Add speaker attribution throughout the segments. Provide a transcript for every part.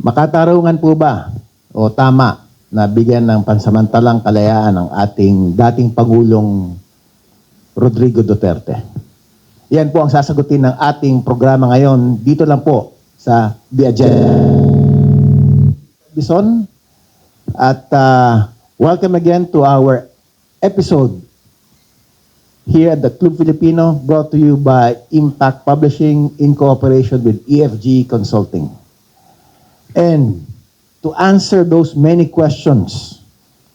Speaker 1: Makatarungan po ba o tama na bigyan ng pansamantalang kalayaan ng ating dating Pangulong Rodrigo Duterte? Yan po ang sasagutin ng ating programa ngayon dito lang po sa The Agenda. Bison, at welcome again to our episode here at the Club Filipino, brought to you by Impact Publishing in cooperation with EFG Consulting. And to answer those many questions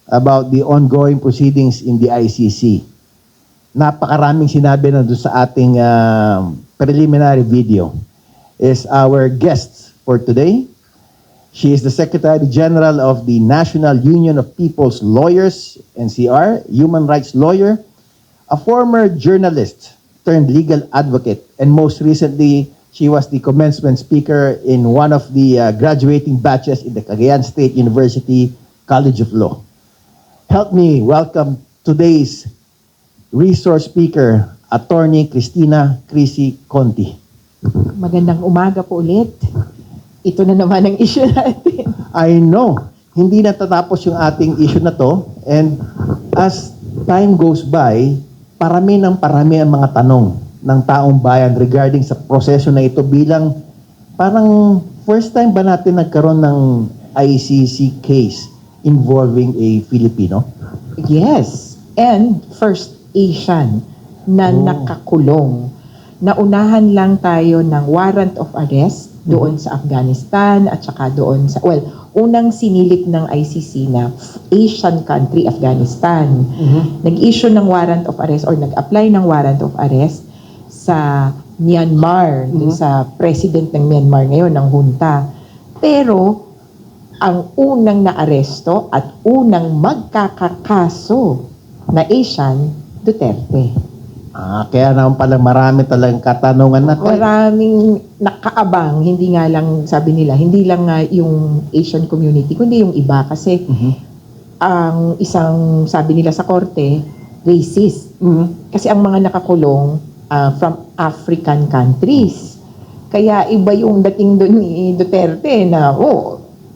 Speaker 1: about the ongoing proceedings in the ICC, napakaraming sinabi na doon sa ating preliminary video, is our guest for today. She is the Secretary General of the National Union of People's Lawyers, NCR, human rights lawyer, a former journalist turned legal advocate, and most recently, she was the commencement speaker in one of the graduating batches in the Cagayan State University College of Law. Help me welcome today's resource speaker, Attorney Cristina Crissy Conti.
Speaker 2: Magandang umaga po ulit. Ito na naman ang issue natin.
Speaker 1: I know, hindi natatapos yung ating issue na to, and as time goes by, parami ang mga tanong ng taong bayan regarding sa proseso na ito bilang parang first time ba natin nagkaroon ng ICC case involving a Filipino?
Speaker 2: Yes, and first Asian na nakakulong. Naunahan lang tayo ng warrant of arrest doon sa Afghanistan at saka doon sa, unang sinilip ng ICC na Asian country, Afghanistan. Nag-issue ng warrant of arrest or nag-apply ng warrant of arrest sa Myanmar, dun sa president ng Myanmar ngayon, ng junta. Pero, ang unang naaresto at unang magkakakaso na Asian, Duterte.
Speaker 1: Kaya naman palang marami talagang katanungan na to.
Speaker 2: Maraming nakaabang, hindi nga lang, sabi nila, hindi lang nga yung Asian community, kundi yung iba. Kasi ang isang, sabi nila sa korte, racist. Kasi ang mga nakakulong from African countries. Kaya iba yung dating doon ni Duterte na,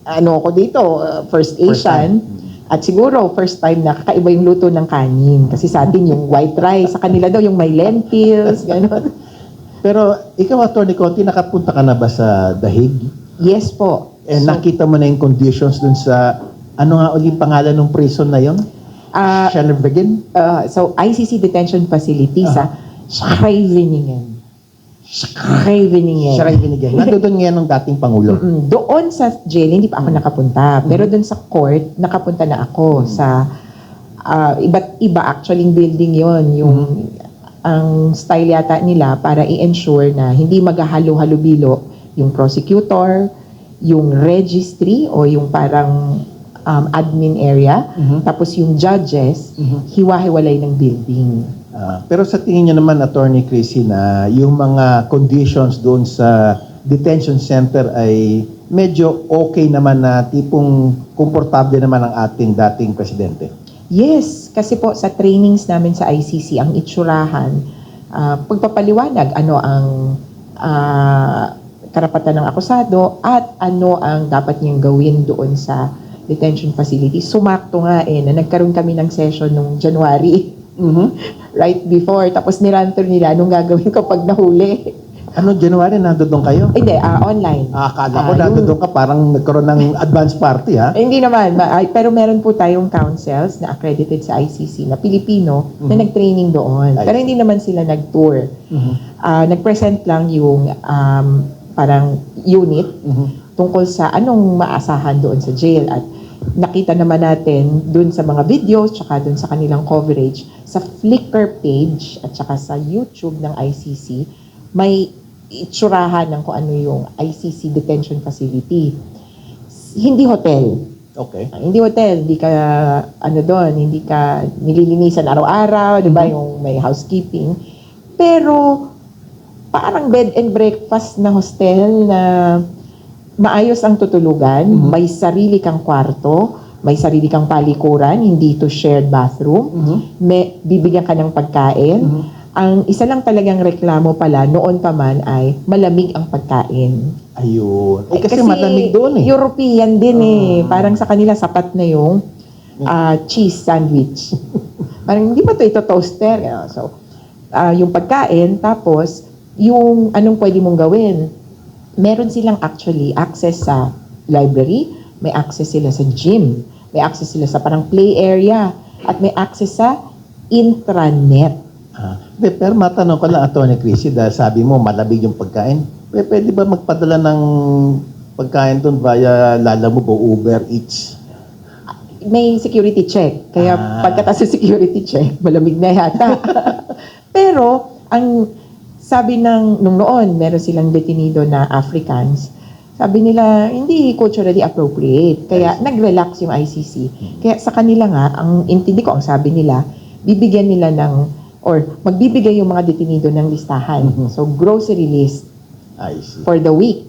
Speaker 2: ano ako dito, first Asian. At siguro, first time na kakaiba yung luto ng kanin. Kasi sa atin yung white rice, sa kanila daw yung may lentils, gano'n.
Speaker 1: Pero ikaw, Atty. Conti, nakapunta ka na ba sa The Hague?
Speaker 2: Yes po.
Speaker 1: And nakita mo na yung conditions dun sa, ano nga ulit pangalan ng prison na yun? Schellenbergen?
Speaker 2: So, ICC detention facility sa Scheveningen. Scheveningen.
Speaker 1: Nandoon ngayon ng dating Pangulo.
Speaker 2: Doon sa jail, hindi pa ako nakapunta. Pero doon sa court, nakapunta na ako sa iba't iba actually building yon. Yung ang style yata nila para i-ensure na hindi maghahalo-halubilo yung prosecutor, yung registry o yung parang admin area, tapos yung judges, hiwa-hiwalay ng building.
Speaker 1: Pero sa tingin niyo naman, Attorney Crissy, na yung mga conditions doon sa detention center ay medyo okay naman na tipong komportable naman ang ating dating presidente?
Speaker 2: Yes, kasi po sa trainings namin sa ICC, ang itsurahan, pagpapaliwanag ano ang karapatan ng akusado at ano ang dapat niyang gawin doon sa detention facility. Sumakto nga na nagkaroon kami ng session nung January. Right before. Tapos nirantor nila anong gagawin kapag nahuli.
Speaker 1: Ano, January, nandoon kayo?
Speaker 2: Hindi, online.
Speaker 1: Akala ko nandoon ka, parang nagkaroon ng advance party, ha?
Speaker 2: Hindi naman. Pero meron po tayong councils na accredited sa ICC na Pilipino na nag-training doon. Pero hindi naman sila nag-tour. Nag-present lang yung parang unit tungkol sa anong maasahan doon sa jail. At nakita naman natin dun sa mga videos tsaka dun sa kanilang coverage sa Flickr page at saka sa YouTube ng ICC, may itsurahan ng kung ano yung ICC detention facility. Hindi hotel.
Speaker 1: Okay.
Speaker 2: Hindi hotel, hindi ka doon, hindi ka nililinisan araw-araw, 'di ba, yung may housekeeping. Pero parang bed and breakfast na hostel na maayos ang tutulugan, may sarili kang kwarto, may sarili kang palikuran, hindi to shared bathroom, may bibigyan ka ng pagkain, Ang isa lang talagang reklamo pala noon pa man ay malamig ang pagkain.
Speaker 1: Ayun. Kasi malamig doon eh.
Speaker 2: European din Parang sa kanila sapat na yung cheese sandwich. Parang hindi ba ito toaster? So, yung pagkain, tapos yung anong pwede mong gawin. Meron silang actually access sa library, may access sila sa gym, may access sila sa parang play area, at may access sa intranet.
Speaker 1: Pero matanong ko lang, Atty. Chrissy, dahil sabi mo malamig yung pagkain, pwede ba magpadala ng pagkain doon via Lalamove o Uber Eats?
Speaker 2: May security check. Kaya pagkatapos sa security check, malamig na yata. Pero, ang sabi nung noon, meron silang detenido na Africans, sabi nila, hindi culturally appropriate. Kaya nag-relax yung ICC. Kaya sa kanila nga, ang intindi ko, ang sabi nila, bibigyan nila or magbibigay yung mga detenido ng listahan. So, grocery list
Speaker 1: I see.
Speaker 2: for the week.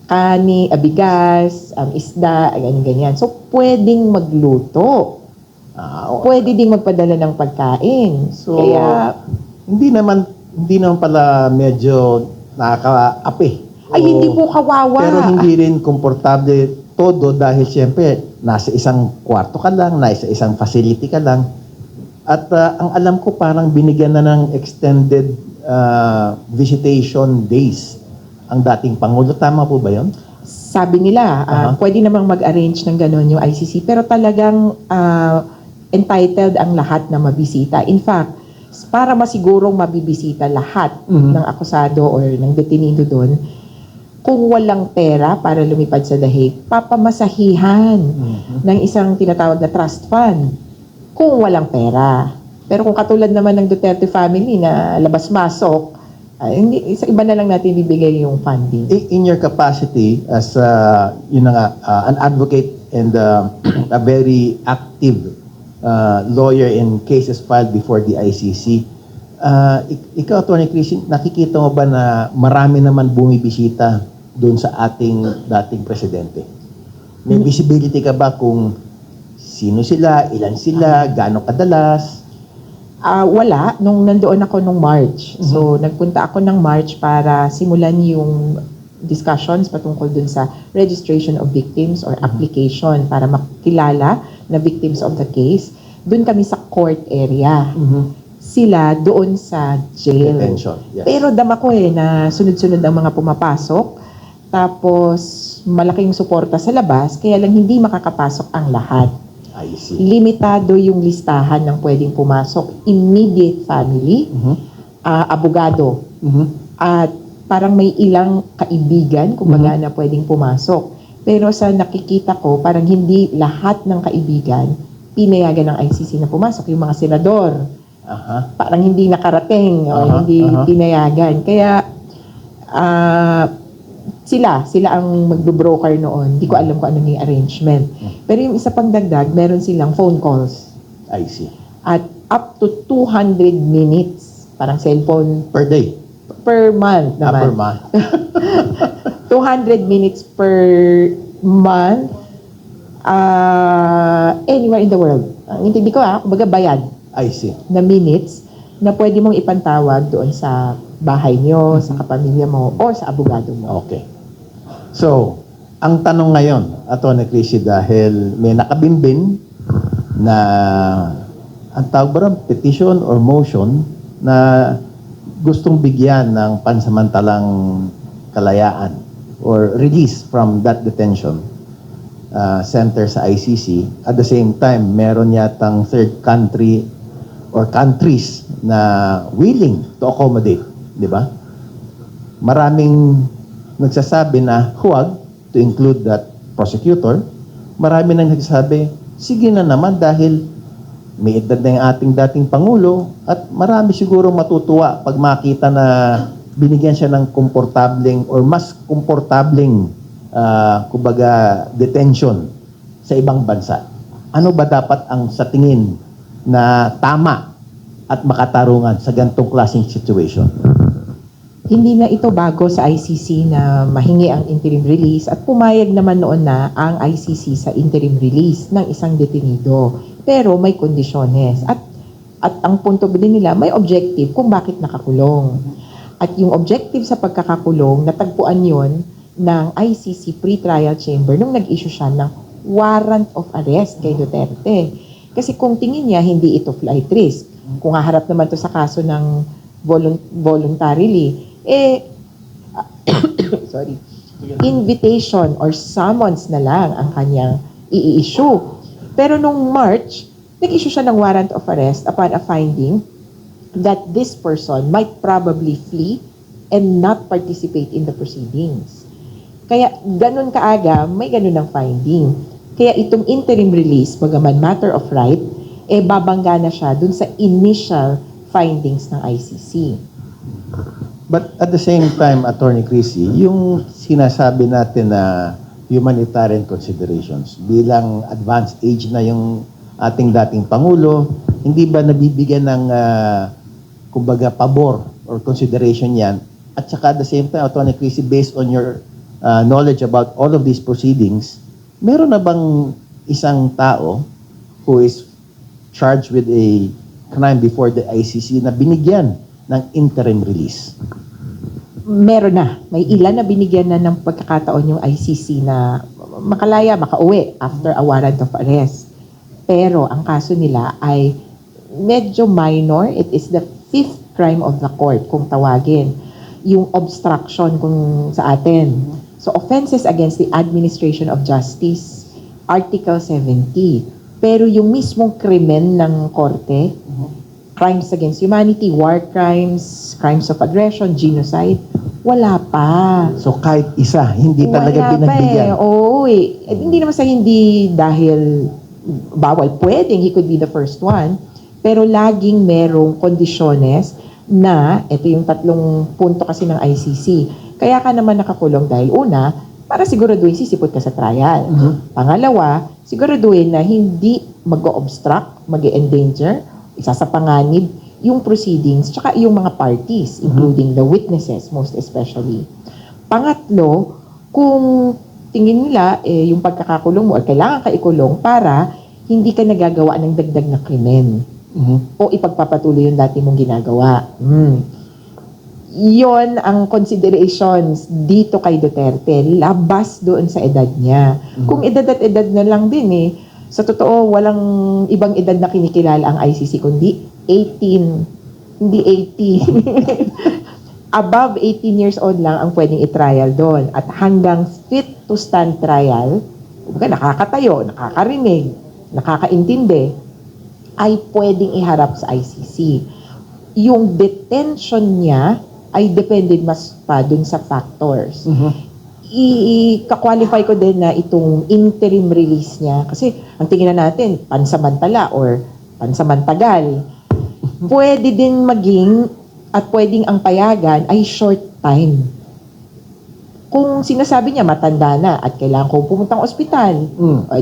Speaker 2: Kani, bigas, isda, ganyan-ganyan. So, pwedeng magluto. Pwede ding magpadala ng pagkain.
Speaker 1: So,
Speaker 2: kaya,
Speaker 1: hindi naman pala medyo nakaka-api.
Speaker 2: ay, hindi po kawawa.
Speaker 1: Pero hindi rin komportable todo dahil siyempre nasa isang kwarto ka lang, nasa isang facility ka lang. At ang alam ko parang binigyan na ng extended visitation days ang dating Pangulo. Tama po ba yun?
Speaker 2: Sabi nila, pwede namang mag-arrange ng gano'n yung ICC, pero talagang entitled ang lahat na mabisita. In fact, para masigurong mabibisita lahat ng akusado or ng detenido doon, kung walang pera para lumipad sa The Hague, papamasahihan ng isang tinatawag na trust fund kung walang pera. Pero kung katulad naman ng Duterte family na labas-masok, hindi, sa iba na lang natin bibigay yung funding.
Speaker 1: In your capacity as an advocate and a very active lawyer in cases filed before the ICC, ikaw, Atty. Chrissy, nakikita mo ba na marami naman bumibisita doon sa ating dating presidente? May visibility ka ba kung sino sila, ilan sila, gaano kadalas?
Speaker 2: Wala. Nung nandoon ako nung March. So, nagpunta ako ng March para simulan yung discussions patungkol dun sa registration of victims or application para makilala na victims of the case. Doon kami sa court area. Sila doon sa jail.
Speaker 1: Detention, yes.
Speaker 2: Pero dama ko na sunod-sunod ang mga pumapasok. Tapos, malaking suporta sa labas, kaya lang hindi makakapasok ang lahat.
Speaker 1: I see.
Speaker 2: Limitado yung listahan ng pwedeng pumasok. Immediate family, abogado, at parang may ilang kaibigan, kumbaga, na pwedeng pumasok. Pero sa nakikita ko, parang hindi lahat ng kaibigan pinayagan ng ICC na pumasok. Yung mga senador, parang hindi nakarating o hindi pinayagan. Kaya, sila ang magbo-broker noon. Hindi ko alam kung ano yung arrangement. Pero yung isa pang dagdag, meron silang phone calls.
Speaker 1: I see.
Speaker 2: At up to 200 minutes, parang cellphone
Speaker 1: Per day?
Speaker 2: per month naman.
Speaker 1: Per month.
Speaker 2: 200 minutes per month anywhere in the world. Ang intindi ko kumbaga bayad
Speaker 1: I see.
Speaker 2: na minutes na pwede mong ipantawag doon sa bahay nyo, sa kapamilya mo, or sa abogado mo.
Speaker 1: Okay. So, ang tanong ngayon, Atty. Chrissy, dahil may nakabimbing na ang tawag ba rin, petition or motion na gustong bigyan ng pansamantalang kalayaan or release from that detention center sa ICC. At the same time, meron yatang third country or countries na willing to accommodate, di ba? Maraming nagsasabi na huwag to include that prosecutor. Marami nang nagsasabi, sige na naman dahil may edad na yung ating dating Pangulo at marami siguro matutuwa pag makita na binigyan siya ng komportableng or mas komportableng kumbaga detention sa ibang bansa. Ano ba dapat ang sa tingin na tama at makatarungan sa ganitong klaseng situation?
Speaker 2: Hindi na ito bago sa ICC na mahingi ang interim release at pumayag naman noon na ang ICC sa interim release ng isang detenido. Pero may kondisyones. At At ang punto din nila, may objective kung bakit nakakulong. At yung objective sa pagkakakulong, natagpuan yon ng ICC Pre-Trial Chamber nung nag-issue siya ng warrant of arrest kay Duterte. Kasi kung tingin niya, hindi ito flight risk. Kung haharap naman to sa kaso ng voluntarily, sorry, invitation or summons na lang ang kanyang i-issue. Pero nung March, nag-issue siya ng warrant of arrest upon a finding that this person might probably flee and not participate in the proceedings. Kaya ganun kaaga, may ganun ang finding. Kaya itong interim release, bagaman matter of right, babangga na siya dun sa initial findings ng ICC.
Speaker 1: But at the same time, Attorney Chrissy, yung sinasabi natin na humanitarian considerations, bilang advanced age na yung ating dating Pangulo, hindi ba nabibigyan ng, kumbaga, pabor or consideration yan? At saka at the same time, Attorney Chrissy, based on your knowledge about all of these proceedings, meron na bang isang tao who is charged with a crime before the ICC na binigyan ng interim release?
Speaker 2: Meron na. May ilan na binigyan na ng pagkakataon yung ICC na makalaya, makauwi after a warrant of arrest. Pero ang kaso nila ay medyo minor. It is the 5th crime of the court kung tawagin. Yung obstruction kung sa atin. So offenses against the administration of justice, Article 70. Pero yung mismong krimen ng korte, crimes against humanity, war crimes, crimes of aggression, genocide, wala pa.
Speaker 1: So kahit isa, hindi talaga
Speaker 2: Wala
Speaker 1: binagbigyan.
Speaker 2: pa eh. Oo eh. Hindi naman sa hindi dahil bawal. Pwedeng he could be the first one. Pero laging merong kondisyones na, ito yung tatlong punto kasi ng ICC. Kaya ka naman nakakulong dahil una, para siguraduhin sisipot ka sa trial. Pangalawa, siguraduhin na hindi mag-obstruct, mag-endanger, isa sa panganib, yung proceedings, tsaka yung mga parties, including the witnesses, most especially. Pangatlo, kung tingin nila yung pagkakakulong mo, or kailangan ka ikulong para hindi ka nagagawa ng dagdag na krimen. O ipagpapatuloy yung dati mong ginagawa. Yon ang considerations dito kay Duterte, labas doon sa edad niya. Kung edad at edad na lang din sa totoo, walang ibang edad na kinikilala ang ICC, kundi 18. Hindi 80. Above 18 years old lang ang pwedeng i-trial doon. At hanggang fit to stand trial, nakakatayo, nakakarinig, nakakaintindi, ay pwedeng iharap sa ICC. Yung detention niya ay depende mas pa dun sa factors. I-qualify ko din na itong interim release niya kasi ang tingin na natin pansamantala or pansamantagal. Pwede din maging at pwedeng ang payagan ay short time. Kung sinasabi niya matanda na at kailangan ko pumuntang ospital,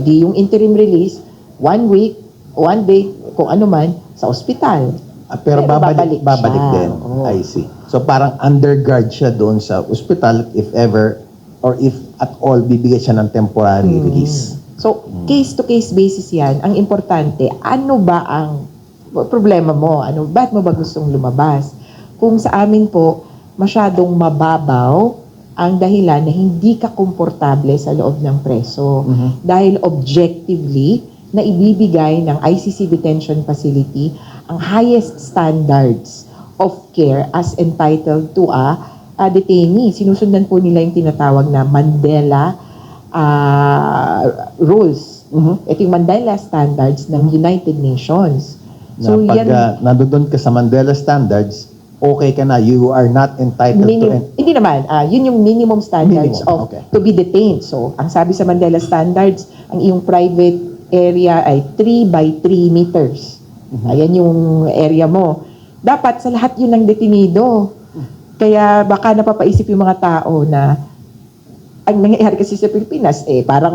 Speaker 2: di yung interim release 1 week, 1 day, kung ano man sa ospital.
Speaker 1: Pero babalik
Speaker 2: siya.
Speaker 1: din. I see. So parang underguard siya doon sa ospital if ever or if at all bibigyan siya ng temporary release.
Speaker 2: So, case-to-case basis yan. Ang importante, ano ba ang problema mo? Ba't mo ba gustong lumabas? Kung sa amin po, masyadong mababaw ang dahilan na hindi ka komportable sa loob ng preso. Dahil objectively, na ibibigay ng ICC Detention Facility ang highest standards of care as entitled to a detainee. Sinusundan po nila yung tinatawag na Mandela rules. Ito yung Mandela standards ng United Nations.
Speaker 1: So pag nandoon ka sa Mandela standards, okay ka na. You are not entitled to...
Speaker 2: Hindi naman. Yun yung minimum standards to be detained. So, ang sabi sa Mandela standards, ang iyong private area ay 3 by 3 meters. Ayan yung area mo. Dapat sa lahat yun ng detenido. Kaya baka napapaisip yung mga tao na ang nangyayari kasi sa Pilipinas, parang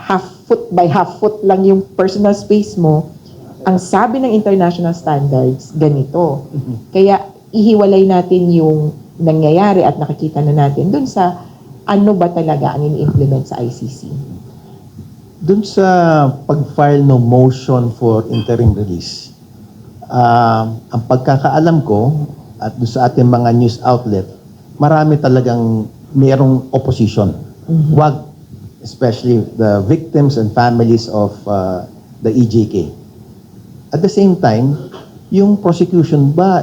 Speaker 2: half foot by half foot lang yung personal space mo. Ang sabi ng international standards, ganito. Kaya ihiwalay natin yung nangyayari at nakikita na natin dun sa ano ba talaga ang ini-implement sa ICC.
Speaker 1: Dun sa pag-file no motion for interim release, ang pagkakaalam ko at doon sa ating mga news outlet, marami talagang mayroong opposition. Wag, especially the victims and families of the EJK. At the same time, yung prosecution ba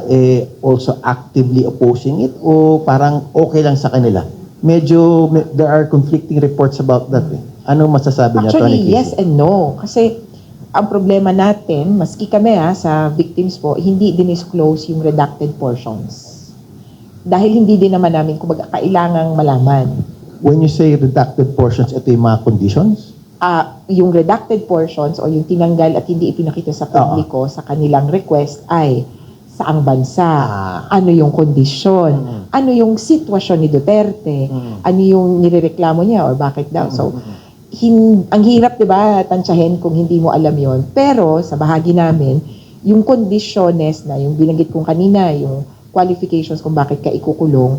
Speaker 1: also actively opposing it o parang okay lang sa kanila? Medyo there are conflicting reports about that. Ano masasabi niya,
Speaker 2: Actually,
Speaker 1: Attorney Chrissy?
Speaker 2: yes and no. Kasi ang problema natin, maski kami sa victims po, hindi dinisclose yung redacted portions. Dahil hindi din naman namin, kumbaga, kailangang malaman.
Speaker 1: When you say redacted portions, ito yung mga conditions?
Speaker 2: Yung redacted portions o yung tinanggal at hindi ipinakita sa publiko sa kanilang request ay saang bansa, ano yung kondisyon, ano yung sitwasyon ni Duterte, ano yung nirereklamo niya or bakit daw. So, ang hirap, di ba, tansyahin kung hindi mo alam yon. Pero sa bahagi namin, yung kondisyones na, yung binanggit kong kanina, yung qualifications kung bakit ka ikukulong,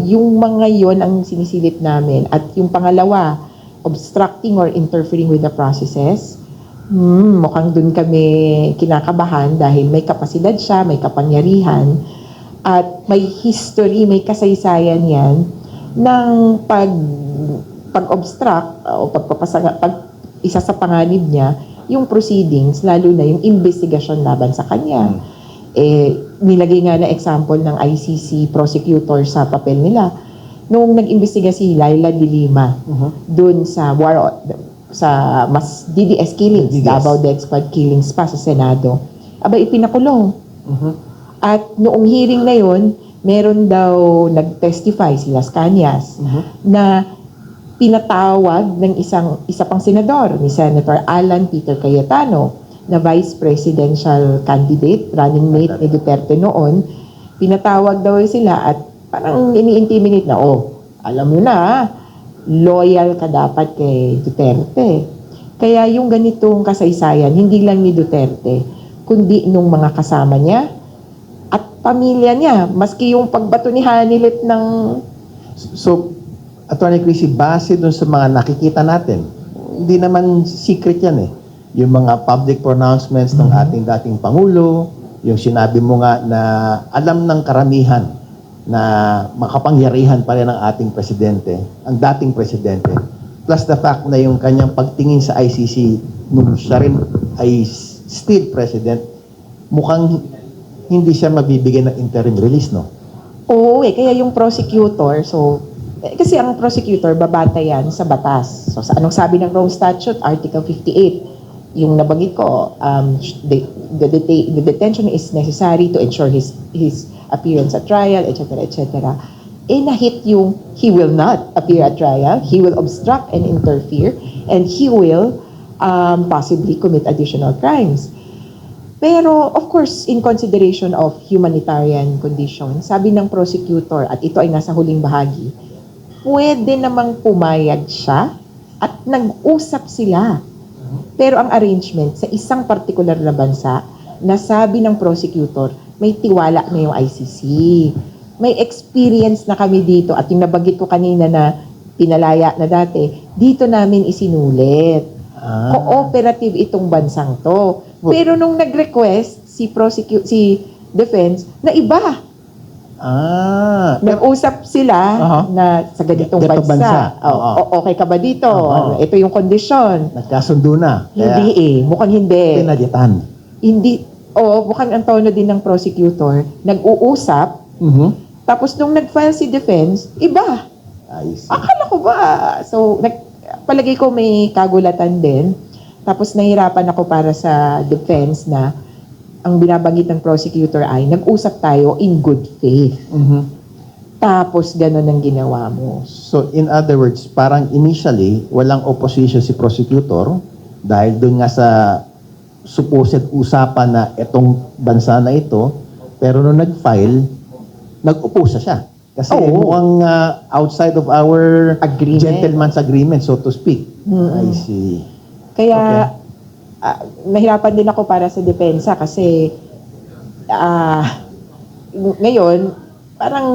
Speaker 2: yung mga yon ang sinisilip namin. At yung pangalawa, obstructing or interfering with the processes, mukhang dun kami kinakabahan dahil may kapasidad siya, may kapangyarihan, at may history, may kasaysayan yan ng pag-obstruct o isa sa panganib niya, yung proceedings, lalo na yung investigasyon laban sa kanya. Nilagay nga na example ng ICC prosecutor sa papel nila. Noong nag-imbestiga si Laila de Lima dun sa mas DDS killings, Davao Death Squad killings pa sa Senado, ipinakulong. At noong hearing na yun, meron daw nag-testify si Las Cañas na pinatawag ng isa pang senador, ni Senator Alan Peter Cayetano, na vice presidential candidate, running mate ni Duterte noon. Pinatawag daw sila at parang ini-intimidate na, alam mo na, loyal ka dapat kay Duterte. Kaya yung ganitong kasaysayan, hindi lang ni Duterte, kundi nung mga kasama niya at pamilya niya. Maski yung pagbato ni Hanilit ng...
Speaker 1: So, Attorney Chrissy, base dun sa mga nakikita natin, hindi naman secret yan Yung mga public pronouncements ng ating dating Pangulo, yung sinabi mo nga na alam ng karamihan na makapangyarihan pa rin ang ating presidente, ang dating presidente, plus the fact na yung kanyang pagtingin sa ICC nung siya rin ay still president, mukhang hindi siya mabibigyan ng interim release, no?
Speaker 2: Oo, kaya yung prosecutor, kasi ang prosecutor, babata yan sa batas. So, anong sabi ng Rome Statute? Article 58. Yung nabanggit ko, the detention is necessary to ensure his appearance at trial, etc., etc. Na-hit yung he will not appear at trial, he will obstruct and interfere, and he will possibly commit additional crimes. Pero, of course, in consideration of humanitarian conditions, sabi ng prosecutor, at ito ay nasa huling bahagi, pwede namang pumayag siya at nag-usap sila. Pero ang arrangement sa isang particular na bansa, nasabi ng prosecutor, may tiwala na yung ICC. May experience na kami dito at yung nabanggit ko kanina na pinalaya na dati, dito namin isinulit. Cooperative itong bansang to. Pero nung nag-request si defense na iba. Nag-usap sila na sa ganitong bansa. Okay ka ba dito? Ito yung kondisyon.
Speaker 1: Nagkasundo na.
Speaker 2: Hindi mukhang hindi.
Speaker 1: Pinaditan.
Speaker 2: Hindi. Mukhang ang tono din ng prosecutor, nag-uusap, tapos nung nag-file si defense, iba. Akala ko ba? So, palagay ko may kagulatan din. Tapos nahirapan ako para sa defense na ang binabanggit ng prosecutor ay nag-usap tayo in good faith. Tapos gano'n ang ginawa mo.
Speaker 1: So, in other words, parang initially, walang opposition si prosecutor dahil doon nga sa supposed usapan na itong bansa na ito, pero nung nag-file, nag-upusa siya. Kasi mukhang outside of our gentleman's agreement, so to speak. I see.
Speaker 2: Kaya, nahirapan din ako para sa depensa kasi ngayon, parang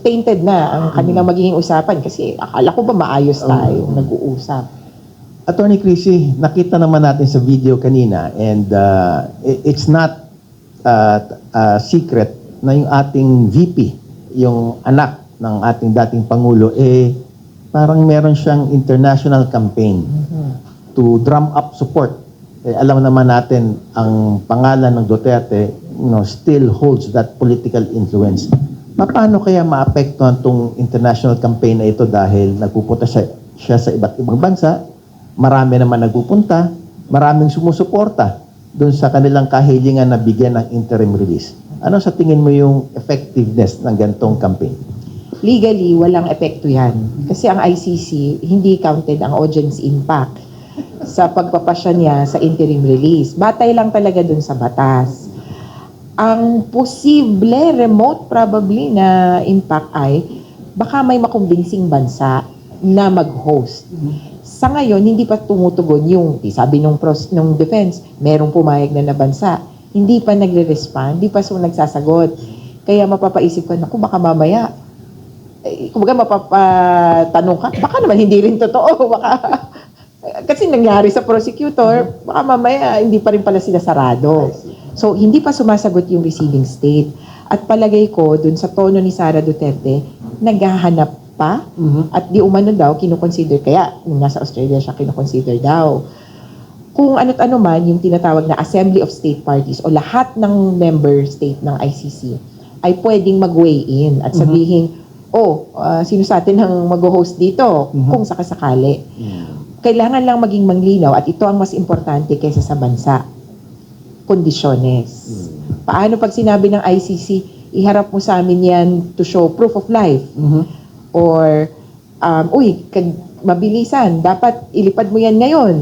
Speaker 2: tainted na ang kanilang magiging usapan kasi akala ko ba maayos tayo nag-uusap.
Speaker 1: Attorney Chrissy, nakita naman natin sa video kanina and it's not secret na yung ating VP, yung anak ng ating dating Pangulo, parang meron siyang international campaign to drum up support. Alam naman natin, ang pangalan ng Duterte, still holds that political influence. Paano kaya maapektuhan itong international campaign na ito dahil nagpupunta siya sa iba't ibang bansa, marami naman nagpupunta, maraming sumusuporta doon sa kanilang kahilingan na bigyan ng interim release. Ano sa tingin mo yung effectiveness ng ganitong campaign?
Speaker 2: Legally, walang epekto yan. Kasi ang ICC, hindi counted ang audience impact sa pagpapasya niya sa interim release. Batay lang talaga dun sa batas. Ang posible, remote probably na impact ay baka may makumbinsing bansa na mag-host. Sa ngayon, hindi pa tumutugon yung, sabi nung defense, merong pumayag na bansa. Hindi pa nagre-respond, hindi pa nagsasagot. Kaya mapapaisip ka, naku, baka mamaya, kumbaga mapapatanong ka, baka naman hindi rin totoo, baka, kasi nangyari sa prosecutor, baka mamaya hindi pa rin pala sila sarado. So, hindi pa sumasagot yung receiving state. At palagay ko, dun sa tono ni Sara Duterte, naghahanap pa, at di umano daw, kinukonsider, kaya nung nasa Australia siya, kinukonsider daw. Kung ano't ano man, yung tinatawag na Assembly of State Parties o lahat ng member state ng ICC ay pwedeng mag-weigh in at sabihin, sino sa atin ang mag-host dito kung sakasakali. Kailangan lang maging manglinaw at ito ang mas importante kaysa sa bansa. Kondisyones. Paano pag sinabi ng ICC, iharap mo sa amin yan to show proof of life? Or, mabilisan, dapat ilipad mo yan ngayon.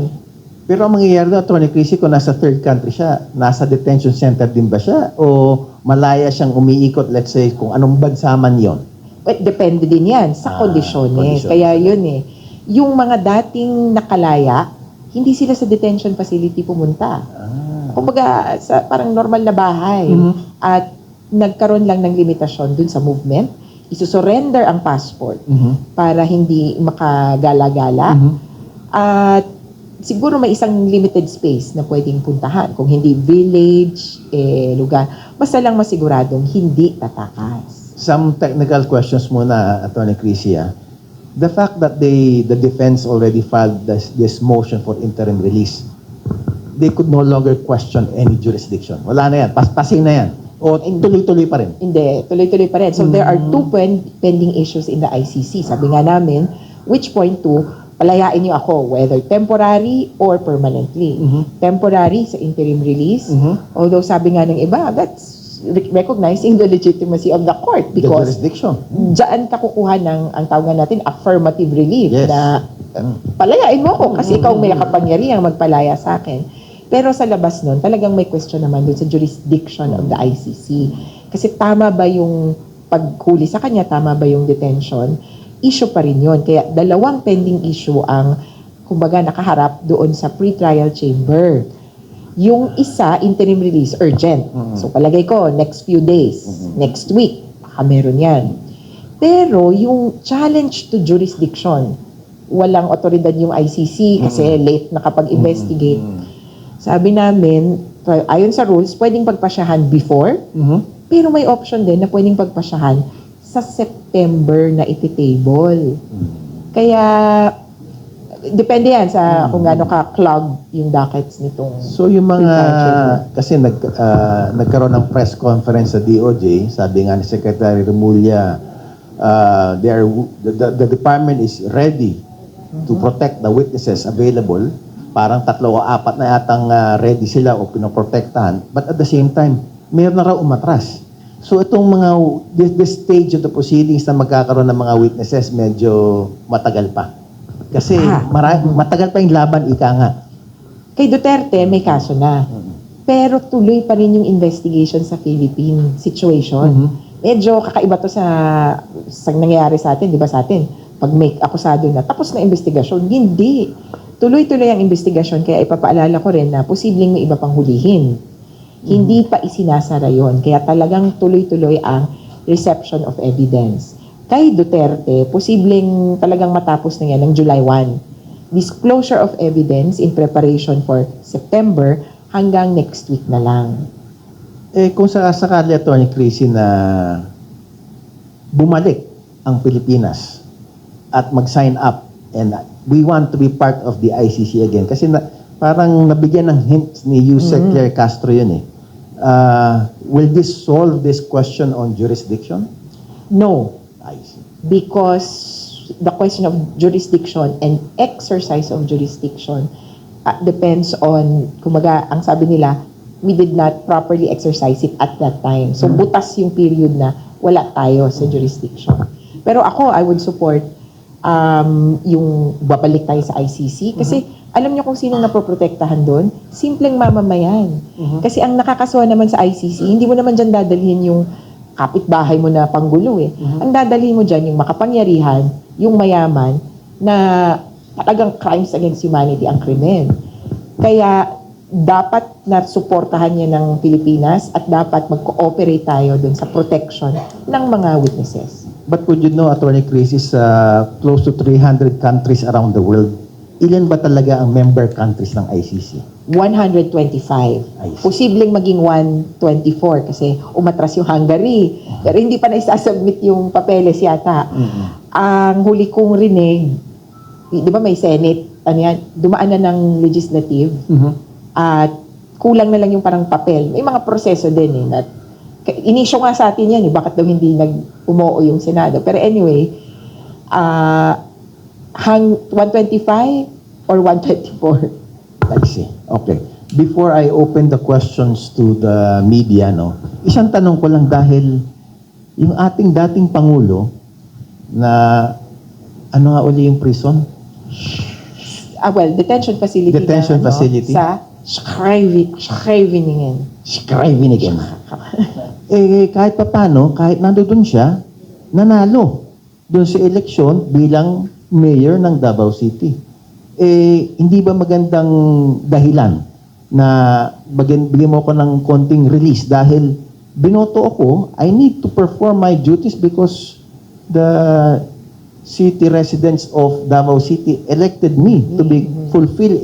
Speaker 1: Pero ang mangyayari na, Atty. Chrissy, kung nasa third country siya, nasa detention center din ba siya? O malaya siyang umiikot, let's say, kung anong bansa man yon?
Speaker 2: Depende din yan sa kondisyones.
Speaker 1: Kondisyon.
Speaker 2: Kaya yun yung mga dating nakalaya, hindi sila sa detention facility pumunta. Kumbaga, sa parang normal na bahay. At nagkaroon lang ng limitasyon dun sa movement. Isusurrender ang passport para hindi makagala-gala. At siguro may isang limited space na pwedeng puntahan. Kung hindi village, lugar. Basta lang masiguradong hindi tatakas.
Speaker 1: Some technical questions muna, Atty. Chrissy. The fact that the defense already filed this motion for interim release, they could no longer question any jurisdiction. Wala na yan. Pasin na yan. O tuloy-tuloy pa rin.
Speaker 2: Hindi, tuloy-tuloy pa rin. So there are two pending issues in the ICC. Sabi nga namin, which point to, palayain niyo ako, whether temporary or permanently. Temporary sa interim release. Although sabi nga ng iba, that's recognizing the legitimacy of the court
Speaker 1: The
Speaker 2: because
Speaker 1: jurisdiction.
Speaker 2: dyan ka kukuha ng, ang tawag natin, affirmative relief
Speaker 1: Yes.
Speaker 2: na palayain mo ako kasi ikaw may kapangyarihang magpalaya sa akin. Pero sa labas nun, talagang may question naman dun sa jurisdiction of the ICC. Kasi tama ba yung paghuli sa kanya, tama ba yung detention? Issue pa rin yun. Kaya dalawang pending issue ang, kumbaga, nakaharap doon sa pre-trial chamber. Yung isa, interim release, urgent. So palagay ko, next few days, next week, baka meron yan. Pero yung challenge to jurisdiction, walang otoridad yung ICC kasi late nakapag-investigate. Sabi namin, ayon sa rules, pwedeng pagpasyahan before, pero may option din na pwedeng pagpasyahan sa September na ititable. Kaya, depende yan sa kung gaano ka-clog yung dockets nitong...
Speaker 1: So yung mga, kasi nagkaroon ng press conference sa DOJ, sabi nga ni Secretary Remulla, the department is ready to protect the witnesses available. Parang 3 o 4 na yatang ready sila o pinoprotektahan. But at the same time, mayroon na raw umatras. So itong this stage of the proceedings na magkakaroon ng mga witnesses, medyo matagal pa. Kasi matagal pa yung laban, ika nga.
Speaker 2: Kay Duterte, may kaso na. Pero tuloy pa rin yung investigation sa Philippine situation. Medyo kakaiba to sa nangyayari sa atin, di ba sa atin? Pag may akusado na, tapos na investigasyon. Hindi. Tuloy-tuloy ang investigasyon, kaya ipapaalala ko rin na posibleng may iba pang hulihin. Hindi pa isinasara yon. Kaya talagang tuloy-tuloy ang reception of evidence. Kay Duterte, posibleng talagang matapos na yan ng July 1. Disclosure of evidence in preparation for September hanggang next week na lang.
Speaker 1: Kung sakali, Attorney Chrissy, na bumalik ang Pilipinas at mag-sign up and we want to be part of the ICC again. Kasi parang nabigyan ng hint ni Yusek Claire Castro yun eh. Will this solve this question on jurisdiction?
Speaker 2: No,
Speaker 1: I see.
Speaker 2: because the question of jurisdiction and exercise of jurisdiction depends on, kumaga, ang sabi nila, we did not properly exercise it at that time. So, butas yung period na wala tayo sa jurisdiction. Pero ako, I would support yung babalik tayo sa ICC kasi alam niyo kung sinong napoprotektahan doon? Simpleng mamamayan. Kasi ang nakakasuhan naman sa ICC, hindi mo naman dyan dadalhin yung kapitbahay mo na panggulo eh. Ang dadalhin mo dyan yung makapangyarihan, yung mayaman, na talagang crimes against humanity ang krimen. Kaya dapat na suportahan niya ng Pilipinas at dapat mag-cooperate tayo dun sa protection ng mga witnesses.
Speaker 1: But would you know, Attorney Chrissy, close to 300 countries around the world, ilan ba talaga ang member countries ng ICC?
Speaker 2: 125. Posibleng maging 124 kasi umatras yung Hungary. Pero hindi pa na-submit yung papeles yata. Ang huli kong rinig, di ba may Senate, dumaan na ng legislative, at kulang na lang yung parang papel. May mga proseso din eh. Inisyo nga sa atin yan eh, bakit daw hindi umuo yung Senado. Pero anyway, 125 or 124?
Speaker 1: I see. Okay. Before I open the questions to the media, isang tanong ko lang dahil yung ating dating Pangulo na ano nga uli yung prison?
Speaker 2: Detention facility.
Speaker 1: Detention facility.
Speaker 2: Sa Scheveningen.
Speaker 1: Scheveningen. Kahit papano, kahit nandoon siya, nanalo doon sa eleksyon bilang mayor ng Davao City. Hindi ba magandang dahilan na bigyan mo ko ng konting release dahil binoto ako, I need to perform my duties because the city residents of Davao City elected me to fulfill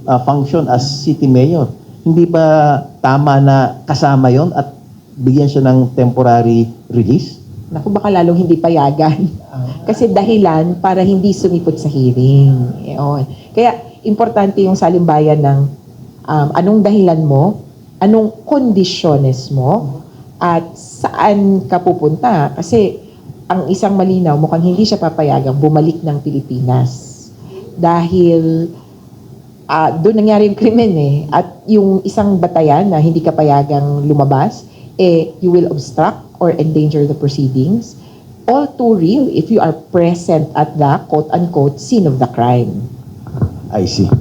Speaker 1: a function as city mayor. Hindi ba tama na kasama yon at bigyan siya ng temporary release?
Speaker 2: Naku, baka lalong hindi payagan. Kasi dahilan para hindi sumipot sa hearing. Yun. Kaya, importante yung salimbayan ng anong dahilan mo, anong kondisyones mo, at saan ka pupunta. Kasi, ang isang malinaw, mukhang hindi siya papayagang bumalik ng Pilipinas. Dahil, doon nangyari yung krimen eh. At yung isang batayan na hindi ka payagang lumabas, you will obstruct or endanger the proceedings. All too real if you are present at the quote-unquote scene of the crime.
Speaker 1: I see.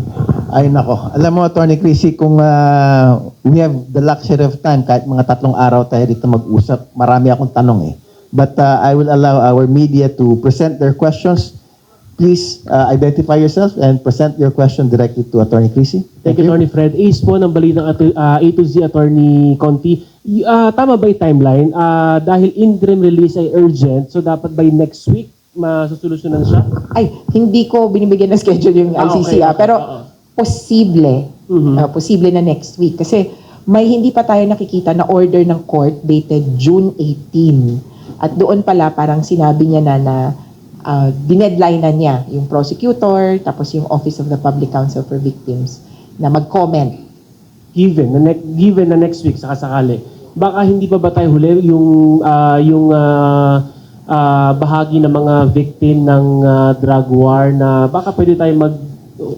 Speaker 1: Ay nako. Alam mo, Attorney Chrissy, kung we have the luxury of time, kahit mga 3 araw tayo dito mag-usap, marami akong tanong eh. But I will allow our media to present their questions. Please identify yourself and present your question directly to Attorney Chrissy.
Speaker 3: Thank you, Attorney Fred. Ace po ng Balitang A to Z, Attorney Conti. Tama ba yung timeline? Dahil interim release ay urgent, so dapat by next week, masusolusyonan siya?
Speaker 2: Ay, hindi ko binibigyan ng schedule yung ICC,
Speaker 3: okay.
Speaker 2: pero posible. Posible na next week. Kasi may hindi pa tayo nakikita na order ng court dated June 18. At doon pala parang sinabi niya na dinedline na niya yung prosecutor, tapos yung Office of the Public Counsel for Victims na mag-comment.
Speaker 3: Given na next week, sakasakali. Baka hindi pa ba tayo huli yung bahagi ng mga victim ng drug war na baka pwede tayo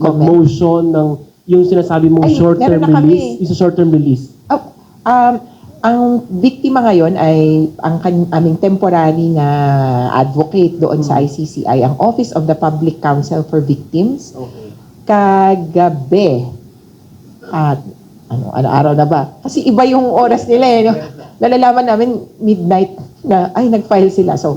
Speaker 3: mag-motion ng yung sinasabi mong short-term release? Is a short-term release.
Speaker 2: Ang biktima ngayon ay ang aming temporary na advocate doon sa ICC ay ang Office of the Public Counsel for Victims.
Speaker 3: Okay.
Speaker 2: Kagabi, ano araw na ba? Kasi iba yung oras nila eh. No? Nalalaman namin midnight na, nag-file sila. So,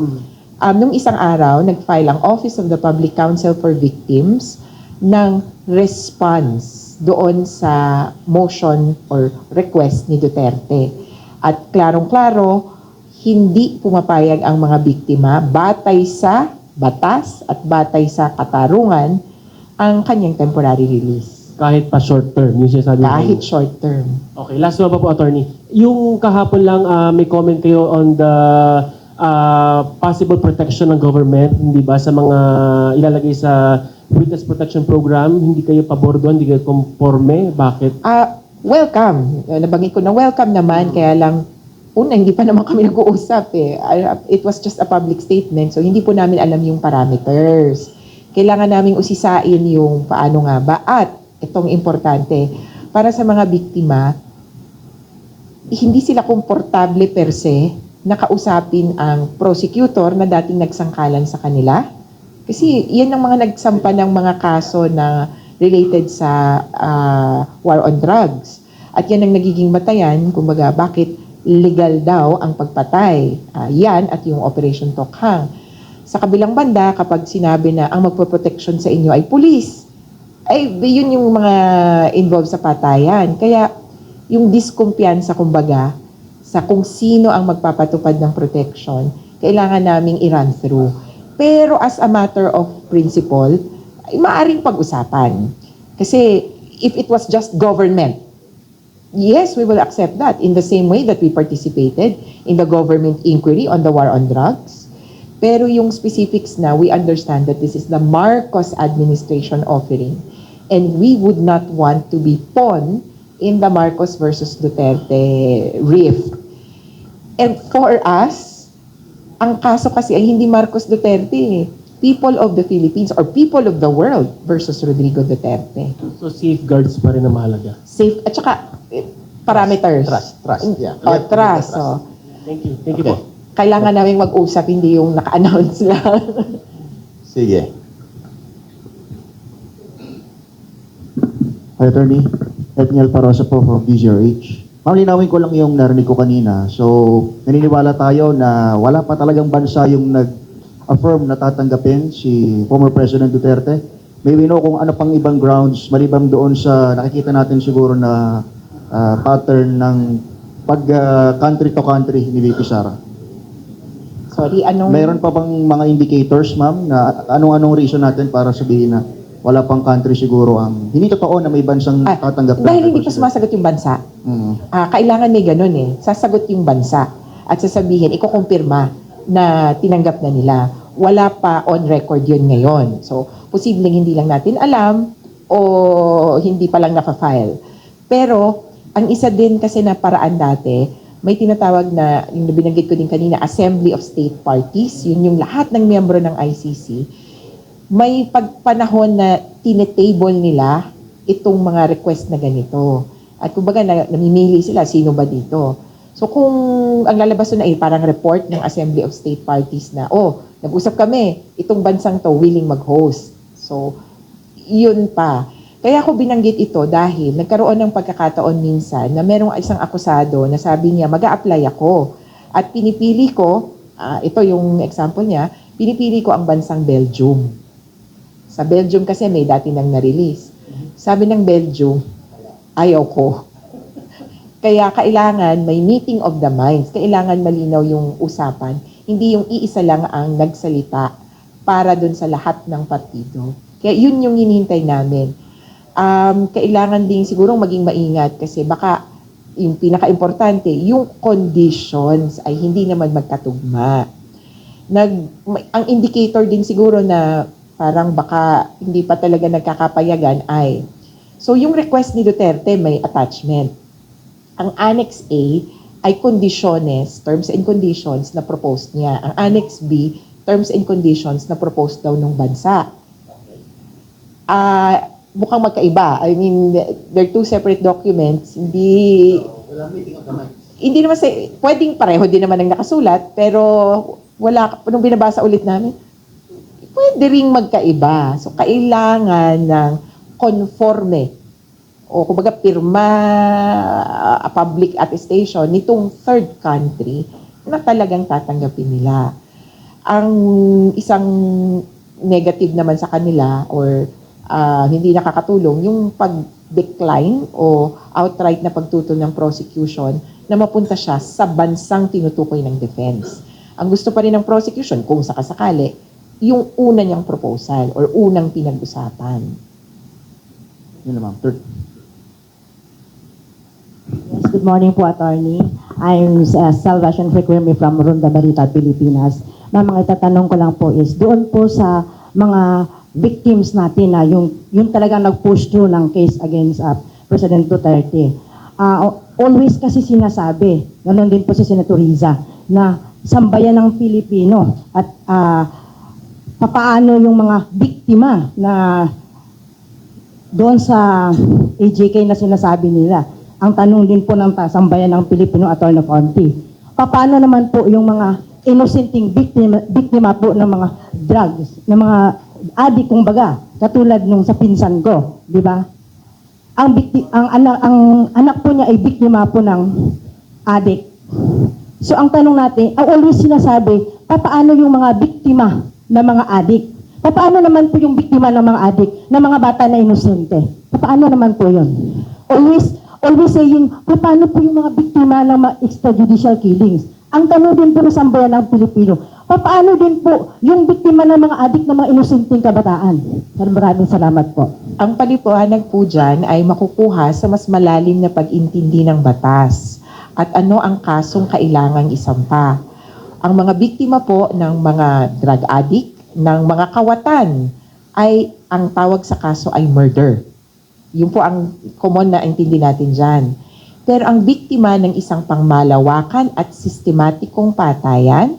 Speaker 2: nung isang araw, nag-file ang Office of the Public Counsel for Victims ng response doon sa motion or request ni Duterte. At klarong-klaro, hindi pumapayag ang mga biktima batay sa batas at batay sa katarungan ang kanyang temporary release.
Speaker 3: kahit pa short term. Yung sinasabi mo
Speaker 2: Kahit
Speaker 3: kanina.
Speaker 2: short term.
Speaker 3: Okay, last one pa po, attorney. Yung kahapon lang, may comment kayo on the possible protection ng government, hindi ba, sa mga ilalagay sa Witness Protection Program, hindi kayo pabor doon, hindi kayo conforme, bakit?
Speaker 2: Welcome. Nabanggit ko na welcome naman, kaya lang, una, hindi pa naman kami nag-uusap eh. It was just a public statement, so hindi po namin alam yung parameters. Kailangan naming usisain yung paano nga ba. At, itong importante, para sa mga biktima, hindi sila komportable per se na kausapin ang prosecutor na dating nagsangkalan sa kanila. Kasi yan ang mga nagsampa ng mga kaso na related sa war on drugs. At yan ang nagiging batayan, kumbaga, bakit legal daw ang pagpatay. Yan at yung Operation Tokhang. Sa kabilang banda, kapag sinabi na ang magpoproteksyon sa inyo ay pulis, ay yun yung mga involved sa patayan. Kaya yung diskumpiyansa, kumbaga, sa kung sino ang magpapatupad ng protection, kailangan naming i-run through. Pero as a matter of principle, ay maaring pag-usapan. Kasi if it was just government, yes, we will accept that in the same way that we participated in the government inquiry on the war on drugs. Pero yung specifics na, we understand that this is the Marcos administration offering. And we would not want to be pawn in the Marcos versus Duterte rift. And for us, ang kaso kasi ay hindi Marcos Duterte, people of the Philippines or people of the world versus Rodrigo Duterte.
Speaker 3: So safeguards pa rin ang mahalaga.
Speaker 2: Safe, at saka parameters.
Speaker 1: Trust, yeah.
Speaker 2: Trust. So,
Speaker 3: Thank you. Thank you
Speaker 1: Okay.
Speaker 3: po.
Speaker 2: kailangan namin mag-usap, hindi yung naka-announce lang.
Speaker 1: Sige.
Speaker 4: Hi, Attorney. Edniel Parosa po from DZRH. Ma'am, linawin ko lang yung narinig ko kanina. So, naniniwala tayo na wala pa talagang bansa yung nag-affirm na tatanggapin si former President Duterte. May we know kung ano pang ibang grounds maliban doon sa nakikita natin siguro na pattern ng country to country ni VP Sara.
Speaker 2: Sorry, anong...
Speaker 4: Mayroon pa bang mga indicators, ma'am, na anong reason natin para sabihin na wala pang country siguro ang hindi totoo na may bansang tatanggap?
Speaker 2: Dahil hindi pa sumasagot yung bansa. Kailangan may ganun eh. Sasagot yung bansa at sasabihin, ikukumpirma na tinanggap na nila. Wala pa on record yun ngayon. So, posibleng hindi lang natin alam o hindi pa lang naka-file. Pero, ang isa din kasi na paraan dati, may tinatawag na, yung binanggit ko din kanina, Assembly of State Parties. Yun yung lahat ng miyembro ng ICC. May pagpanahon na tinetable nila itong mga request na ganito. At kumbaga, namimili sila, sino ba dito? So kung ang lalabas na ay parang report ng Assembly of State Parties na, nag-usap kami, itong bansang to willing mag-host. So, yun pa. Kaya ako binanggit ito dahil nagkaroon ng pagkakataon minsan na merong isang akusado na sabi niya, mag-a-apply ako. At pinipili ko, ito yung example niya, pinipili ko ang bansang Belgium. Sa Belgium kasi may dati nang na-release. Sabi ng Belgium, ayaw ko. Kaya kailangan may meeting of the minds. Kailangan malinaw yung usapan. Hindi yung iisa lang ang nagsalita para dun sa lahat ng partido. Kaya yun yung hinihintay namin. Kailangan din siguro maging maingat kasi baka yung pinaka-importante, yung conditions ay hindi naman magkatugma. Ang indicator din siguro na parang baka hindi pa talaga nagkakapayagan ay, so yung request ni Duterte may attachment. Ang Annex A ay conditions, terms and conditions na proposed niya. Ang Annex B, terms and conditions na proposed daw ng bansa. Mukhang magkaiba. I mean, they're two separate documents. Hindi naman pwedeng pareho din naman ang nakasulat, pero wala, nung binabasa ulit namin, pwede ring magkaiba. So, kailangan ng conforme o kumbaga pirma, a public attestation nitong third country na talagang tatanggapin nila. Ang isang negative naman sa kanila or hindi nakakatulong yung pag-decline o outright na pagtutol ng prosecution na mapunta siya sa bansang tinutukoy ng defense. Ang gusto pa rin ng prosecution, kung sakasakali, yung una niyang proposal or unang pinag-usapan.
Speaker 4: Yun lang, ma'am. Third.
Speaker 5: Yes, good morning po, Attorney. I'm Salvation Frequemi from Ronda Barita, Pilipinas. Ma'am, ang itatanong ko lang po is, doon po sa mga victims natin na yung talagang nag-push through ng case against President Duterte. Always kasi sinasabi, ganoon din po si Senator Riza, na sambayan ng Pilipino at papaano yung mga biktima na doon sa AJK na sinasabi nila. Ang tanong din po ng sambayan ng Pilipino, Atty. Conti, paano naman po yung mga innocenting biktima po ng mga drugs, ng mga adik kung baga, katulad nung sa pinsan ko, di ba? Ang anak po niya ay biktima po ng adik. So ang tanong natin, always sinasabi, paano yung mga biktima ng mga adik? Paano naman po yung biktima ng mga adik, ng mga bata na inosente? Paano naman po yun? Always saying, paano po yung mga biktima ng mga extrajudicial killings? Ang tanong din po ng sambayan ng Pilipino, paano din po yung biktima ng mga adik ng mga inosenteng kabataan? Maraming salamat po.
Speaker 2: Ang paliwanag po dyan ay makukuha sa mas malalim na pag-intindi ng batas at ano ang kasong kailangang isampa. Ang mga biktima po ng mga drug addict, ng mga kawatan, ay ang tawag sa kaso ay murder. Yun po ang common na intindi natin dyan. Pero ang biktima ng isang pangmalawakan at sistematikong patayan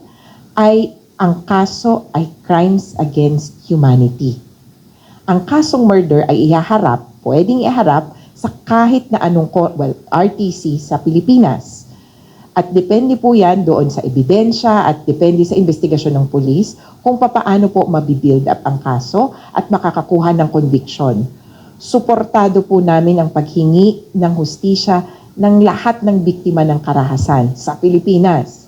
Speaker 2: ay ang kaso ay crimes against humanity. Ang kasong murder ay pwedeng iharap sa kahit na anong RTC sa Pilipinas. At depende po yan doon sa ebidensya at depende sa investigasyon ng pulis kung paano po mabibuild up ang kaso at makakakuha ng conviction. Suportado po namin ang paghingi ng hustisya ng lahat ng biktima ng karahasan sa Pilipinas.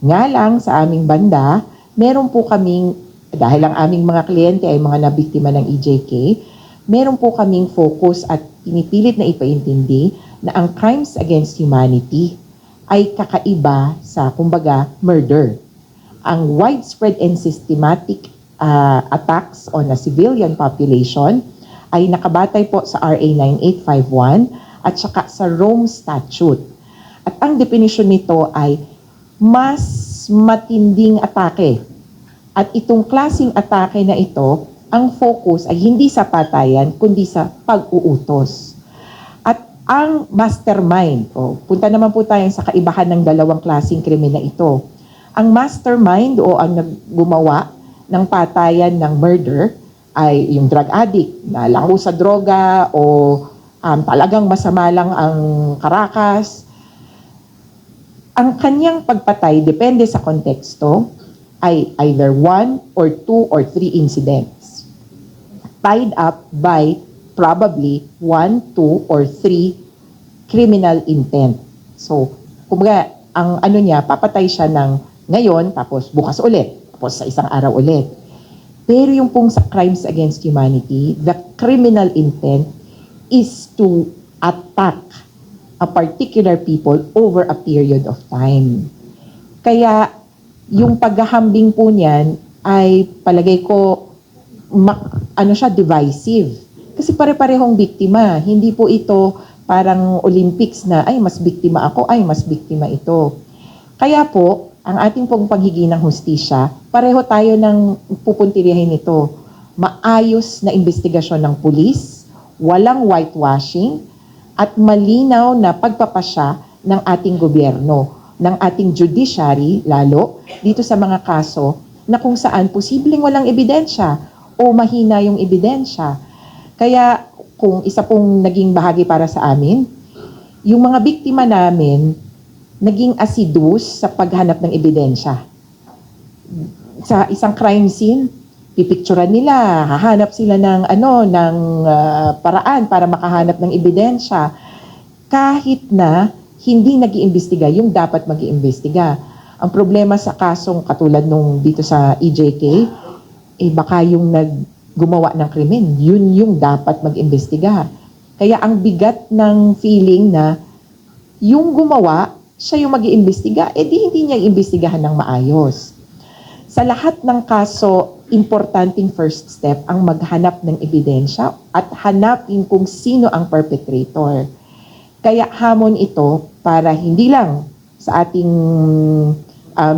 Speaker 2: Nga lang sa aming banda, meron po kaming, dahil ang aming mga kliyente ay mga nabiktima ng EJK, meron po kaming focus at pinipilit na ipaintindi na ang crimes against humanity ay kakaiba sa, kumbaga, murder. Ang widespread and systematic attacks on a civilian population ay nakabatay po sa RA 9851 at saka sa Rome Statute. At ang definition nito ay mas matinding atake. At itong klaseng atake na ito, ang focus ay hindi sa patayan, kundi sa pag-uutos. At ang mastermind, punta naman po tayo sa kaibahan ng dalawang klaseng krimen na ito. Ang mastermind o ang gumawa ng patayan ng murder ay yung drug addict na lango sa droga o talagang masama lang ang karakas. Ang kanyang pagpatay, depende sa konteksto, ay either 1 or 2 or 3 incidents. Tied up by probably 1, 2, or 3 criminal intent. So, kumbaga, ang niya, papatay siya ng ngayon, tapos bukas ulit, tapos sa isang araw ulit. Pero yung pong sa crimes against humanity, the criminal intent is to attack a particular people over a period of time. Kaya yung paghahambing po niyan ay palagay ko divisive. Kasi pare-parehong biktima. Hindi po ito parang Olympics na ay mas biktima ako, ay mas biktima ito. Kaya po, ang ating pong paghingi ng hustisya, pareho tayo ng pupuntirihin nito. Maayos na investigasyon ng pulis, walang whitewashing, at malinaw na pagpapasya ng ating gobyerno, ng ating judiciary, lalo dito sa mga kaso na kung saan posibleng walang ebidensya o mahina yung ebidensya. Kaya kung isa pong naging bahagi para sa amin, yung mga biktima namin naging assiduous sa paghanap ng ebidensya. Sa isang crime scene, pipicturean nila, hahanap sila ng paraan para makahanap ng ebidensya kahit na hindi nag-iimbestiga yung dapat mag-iimbestiga. Ang problema sa kasong katulad nung dito sa EJK, baka yung gumawa ng krimen, yun yung dapat mag-imbestiga. Kaya ang bigat ng feeling na yung gumawa, siya yung mag-iimbestiga, hindi niya iimbestigahan ng maayos. Sa lahat ng kaso importanteng first step ang maghanap ng ebidensya at hanapin kung sino ang perpetrator. Kaya hamon ito para hindi lang sa ating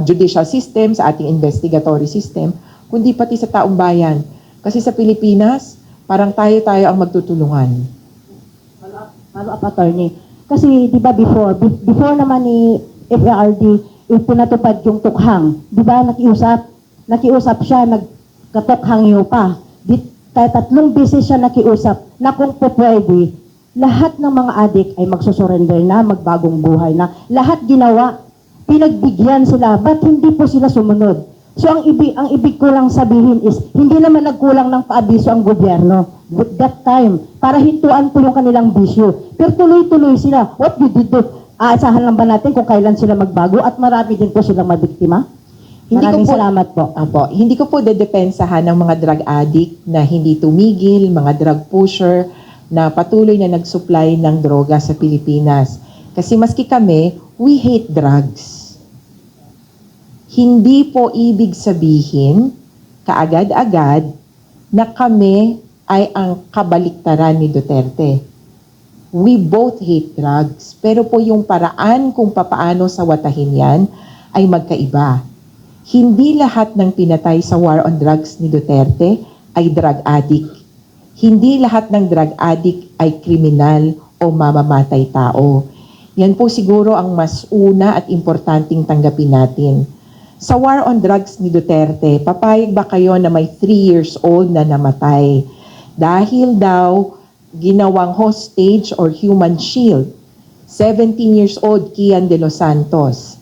Speaker 2: judicial system, sa ating investigatory system, kundi pati sa taong bayan. Kasi sa Pilipinas, parang tayo-tayo ang magtutulungan.
Speaker 5: Follow-up, attorney. Kasi, di ba before naman ni FARD, yung pinatupad yung tukhang, di ba nakiusap siya, nagkatukhang niyo pa. Kahit 3 beses siya nakiusap na kung po pwede, lahat ng mga adik ay magsusurrender na, magbagong buhay na. Lahat ginawa, pinagbigyan sila, ba't hindi po sila sumunod? So ang ibig ko lang sabihin is, hindi naman nagkulang ng paabiso ang gobyerno with that time, para hintuan po yung kanilang bisyo. Pero tuloy-tuloy sila. What you did do? Aasahan lang ba natin kung kailan sila magbago at marami din po silang mabiktima? Maraming salamat po.
Speaker 2: Apo, hindi ko po dedepensahan ng mga drug addict na hindi tumigil, mga drug pusher, na patuloy na nag-supply ng droga sa Pilipinas. Kasi maski kami, we hate drugs. Hindi po ibig sabihin, kaagad-agad, na kami ay ang kabaliktaran ni Duterte. We both hate drugs, pero po yung paraan kung papaano sawatahin yan ay magkaiba. Hindi lahat ng pinatay sa war on drugs ni Duterte ay drug addict. Hindi lahat ng drug addict ay kriminal o mamamatay tao. Yan po siguro ang mas una at importanteng tanggapin natin. Sa war on drugs ni Duterte, papayag ba kayo na may 3 years old na namatay? Dahil daw ginawang hostage or human shield. 17 years old, Kian de los Santos.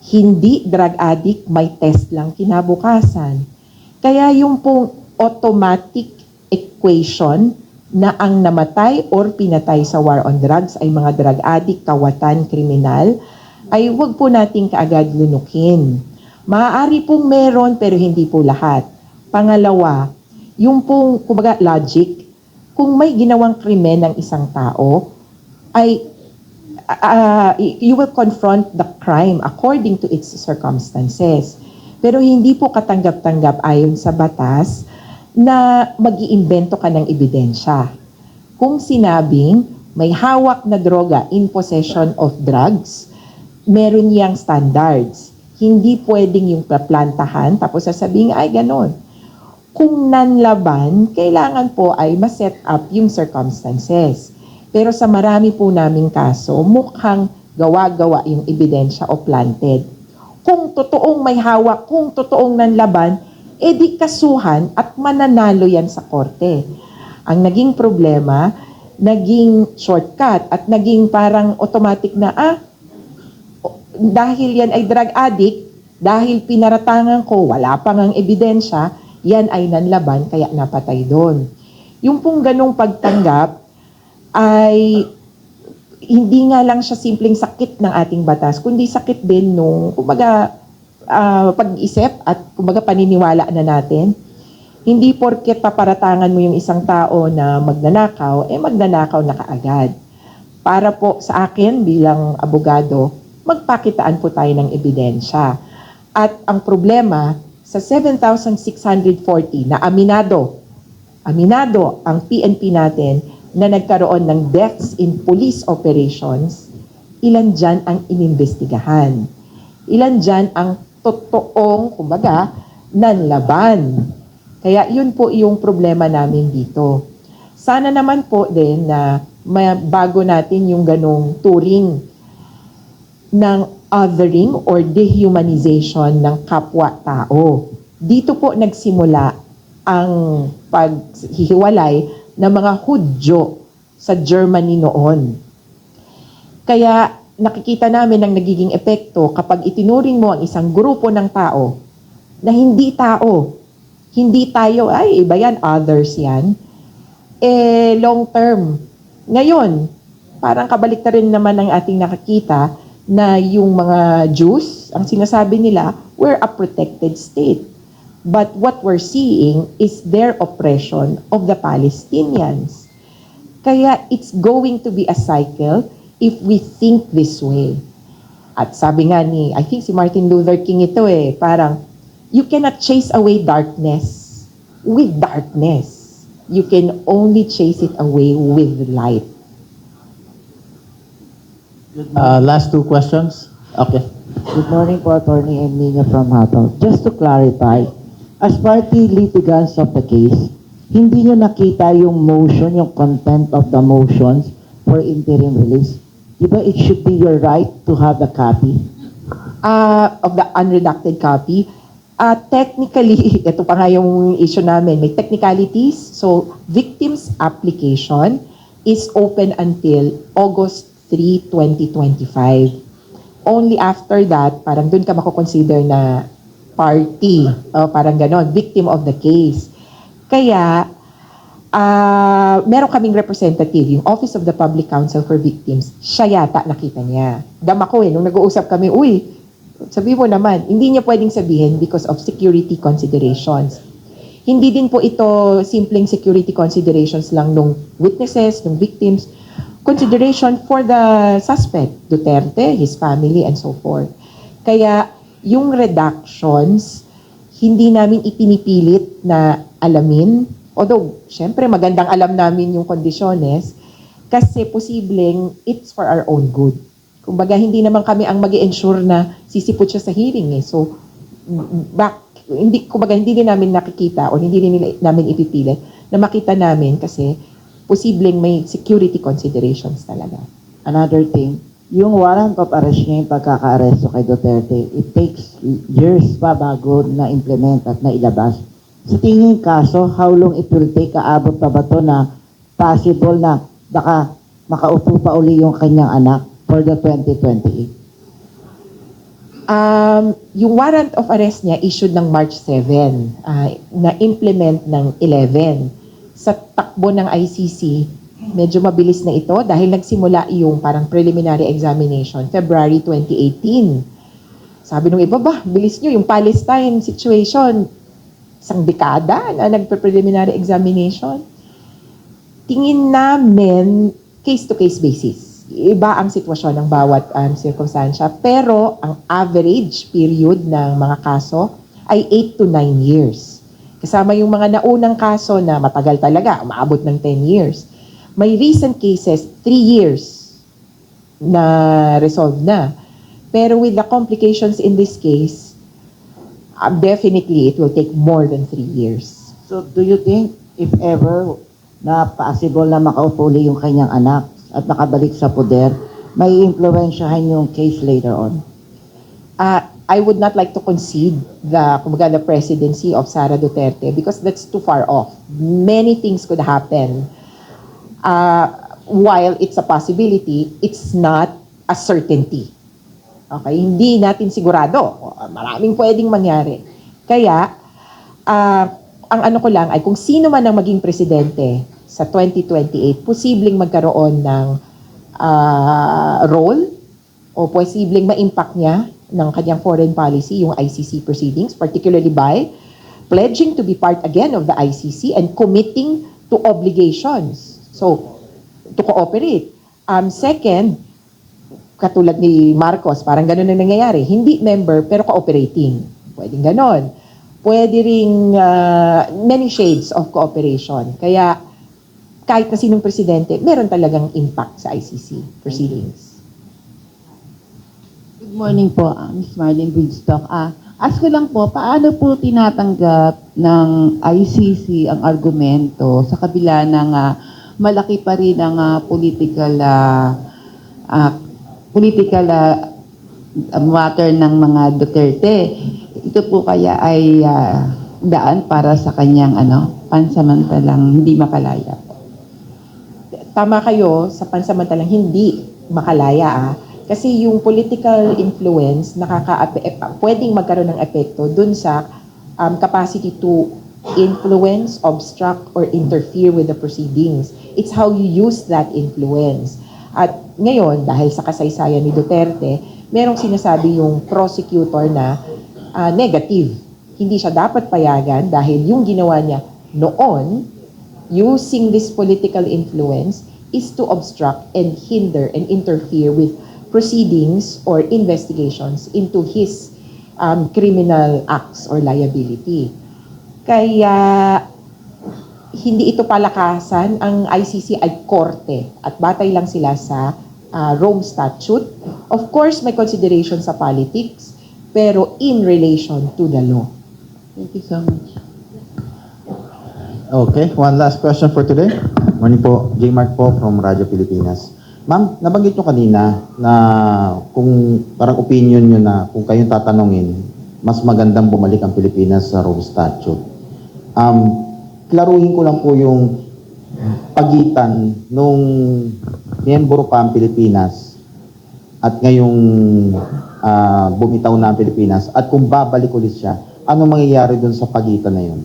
Speaker 2: Hindi drug addict, may test lang kinabukasan. Kaya yung pong automatic equation na ang namatay or pinatay sa war on drugs ay mga drug addict, kawatan, kriminal, ay huwag po nating kaagad lunukin. Maaari pong meron pero hindi po lahat. Pangalawa, yung pong kumbaga logic, kung may ginawang krimen ng isang tao, ay you will confront the crime according to its circumstances. Pero hindi po katanggap-tanggap ayon sa batas na mag-iimbento ka ng ebidensya. Kung sinabing may hawak na droga in possession of drugs, meron niyang standards. Hindi pwedeng yung paplantahan tapos sasabihin, ay ganon. Kung nanlaban, kailangan po ay ma-set up yung circumstances. Pero sa marami po naming kaso, mukhang gawa-gawa yung ebidensya o planted. Kung totoong may hawak, kung totoong nanlaban, edi kasuhan at mananalo yan sa korte. Ang naging problema, naging shortcut at naging parang automatic na, dahil yan ay drug addict, dahil pinaratangan ko, wala pang ang ebidensya, yan ay nanlaban, kaya napatay doon. Yung pong ganong pagtanggap ay hindi nga lang siya simpleng sakit ng ating batas, kundi sakit din nung, kumbaga, pag-isip at kumbaga paniniwala na natin. Hindi porket paparatangan mo yung isang tao na magnanakaw, magnanakaw na kaagad. Para po sa akin bilang abogado, magpakitaan po tayo ng ebidensya. At ang problema, sa 7,640 na aminado ang PNP natin na nagkaroon ng deaths in police operations, ilan dyan ang inimbestigahan? Ilan dyan ang totoong, kumbaga, nanlaban? Kaya yun po yung problema namin dito. Sana naman po din na bago natin yung ganong turing ng othering or dehumanization ng kapwa-tao. Dito po nagsimula ang paghihiwalay ng mga Hudyo sa Germany noon. Kaya nakikita namin ang nagiging epekto kapag itinuring mo ang isang grupo ng tao na hindi tao, hindi tayo, ay iba yan, others yan, long term. Ngayon, parang kabaliktaran naman ang ating nakakita na yung mga Jews, ang sinasabi nila, we're a protected state. But what we're seeing is their oppression of the Palestinians. Kaya it's going to be a cycle if we think this way. At sabi nga ni, I think si Martin Luther King ito parang, you cannot chase away darkness. with darkness. You can only chase it away with light.
Speaker 1: Last two questions. Okay.
Speaker 6: Good morning po, Attorney Emilio from Hatol. Just to clarify, as party litigants of the case, hindi nyo nakita yung motion, yung content of the motions for interim release. Diba it should be your right to have the copy?
Speaker 2: Of the unredacted copy, technically, ito pa nga yung issue namin, may technicalities. So, victim's application is open until August 3, 2025. Only after that, parang dun ka mako-consider na party, parang ganon, victim of the case. Kaya, meron kaming representative, yung Office of the Public Counsel for Victims, siya yata nakita niya. Dama ko nung nag-uusap kami, sabi mo naman, hindi niya pwedeng sabihin because of security considerations. Hindi din po ito simpleng security considerations lang nung witnesses, nung victims, consideration for the suspect, Duterte, his family, and so forth. Kaya, yung redactions, hindi namin ipinipilit na alamin, although, syempre, magandang alam namin yung kondisyones, kasi posibleng it's for our own good. Kumbaga, hindi naman kami ang mag-ensure na sisipot siya sa hearing. So, hindi din namin nakikita o hindi din namin ipipilit na makita namin kasi posibleng may security considerations talaga.
Speaker 6: Another thing, yung warrant of arrest niya, yung pagkaka-aresto kay Duterte, it takes years pa bago na-implement at nailabas. Sa tingin kaso, how long it will take, kaabot pa ba to na possible na baka makaupo pa uli yung kanyang anak for the 2028?
Speaker 2: Yung warrant of arrest niya issued ng March 7, na-implement ng 11. Sa takbo ng ICC, medyo mabilis na ito dahil nagsimula yung parang preliminary examination, February 2018. Sabi nung iba, bilis nyo, yung Palestine situation, isang dekada na nagpe-preliminary examination. Tingin namin, case-to-case basis. Iba ang sitwasyon ng bawat circumstansya, pero ang average period ng mga kaso ay 8 to 9 years. Kasama yung mga naunang kaso na matagal talaga, umaabot ng 10 years. May recent cases, 3 years na resolved na. Pero with the complications in this case, definitely it will take more than 3 years.
Speaker 6: So, do you think, if ever, na possible na makaupo uli yung kanyang anak at nakabalik sa poder, may influensyahan yung case later on?
Speaker 2: I would not like to concede the presidency of Sara Duterte because that's too far off. Many things could happen. While it's a possibility, it's not a certainty. Okay? Hindi natin sigurado. Maraming pwedeng mangyari. Kaya, ang ano ko lang ay kung sino man ang maging presidente sa 2028, posibleng magkaroon ng role o posibleng ma-impact niya ng kanyang foreign policy, yung ICC proceedings, particularly by pledging to be part again of the ICC and committing to obligations. So, to cooperate. Second, katulad ni Marcos, parang ganun ang nangyayari. Hindi member, pero cooperating. Pwedeng ganon. Pwede ring many shades of cooperation. Kaya, kahit na sinong presidente, meron talagang impact sa ICC proceedings.
Speaker 7: Good morning po, Ms. Marlene Bridgestock. Ask ko lang po, paano po tinatanggap ng ICC ang argumento sa kabila ng malaki pa rin ang political matter ng mga Duterte? Ito po kaya ay daan para sa kanyang pansamantalang hindi makalaya?
Speaker 2: Tama kayo sa pansamantalang hindi makalaya. Kasi yung political influence pwedeng magkaroon ng epekto dun sa capacity to influence, obstruct, or interfere with the proceedings. It's how you use that influence. At ngayon, dahil sa kasaysayan ni Duterte, merong sinasabi yung prosecutor na negative. Hindi siya dapat payagan dahil yung ginawa niya noon, using this political influence, is to obstruct and hinder and interfere with proceedings or investigations into his criminal acts or liability. Kaya hindi ito palakasan, ang ICC ay korte at batay lang sila sa Rome Statute. Of course, may consideration sa politics, pero in relation to the law.
Speaker 7: Thank you so much.
Speaker 1: Okay, one last question for today.
Speaker 8: Morning po, J. Mark po from Radyo Pilipinas. Ma'am, nabanggit nyo kanina na kung parang opinion nyo na kung kayong tatanungin, mas magandang bumalik ang Pilipinas sa Rome Statute. Klaruhin ko lang po yung pagitan nung miyembro pa ang Pilipinas at ngayong bumitaw na ang Pilipinas at kung babalik ulit siya, ano mangyayari dun sa pagitan na yun?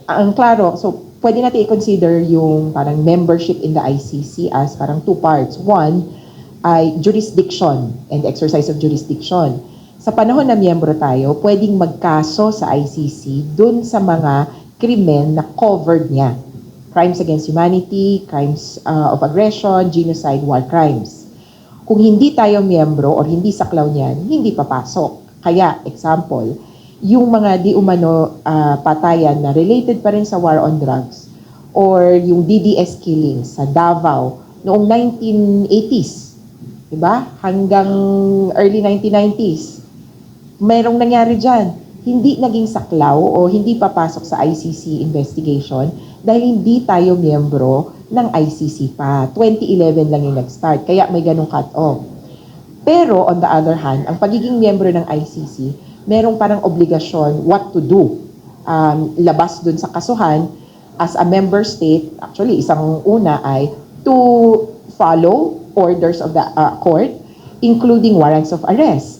Speaker 2: Ang klaro, so pwede natin i-consider yung parang membership in the ICC as parang two parts. One ay jurisdiction and exercise of jurisdiction. Sa panahon na miyembro tayo, pwedeng magkaso sa ICC dun sa mga krimen na covered niya. Crimes against humanity, crimes of aggression, genocide, war crimes. Kung hindi tayo miyembro or hindi saklaw niyan, hindi papasok. Kaya, example, yung mga di umano patayan na related pa rin sa war on drugs or yung DDS killings sa Davao noong 1980s, diba? Hanggang early 1990s. Mayroong nangyari dyan. Hindi naging saklaw o hindi papasok sa ICC investigation dahil hindi tayo miyembro ng ICC pa. 2011 lang yung nag-start, kaya may ganong cut-off. Pero on the other hand, ang pagiging miyembro ng ICC, merong parang obligasyon what to do. Labas dun sa kasuhan, as a member state, actually isang una ay to follow orders of the court, including warrants of arrest,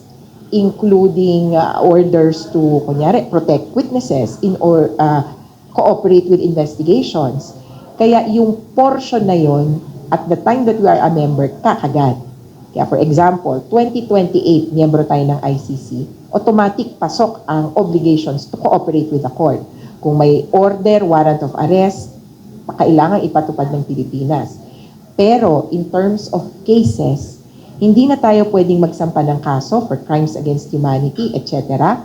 Speaker 2: including orders to, kunyari, protect witnesses or cooperate with investigations. Kaya yung portion na yon at the time that we are a member, kakagat. Kaya for example, 2028, miyembro tayo ng ICC, automatic pasok ang obligations to cooperate with the court. Kung may order, warrant of arrest, kailangan ipatupad ng Pilipinas. Pero in terms of cases, hindi na tayo pwedeng magsampa ng kaso for crimes against humanity, etc.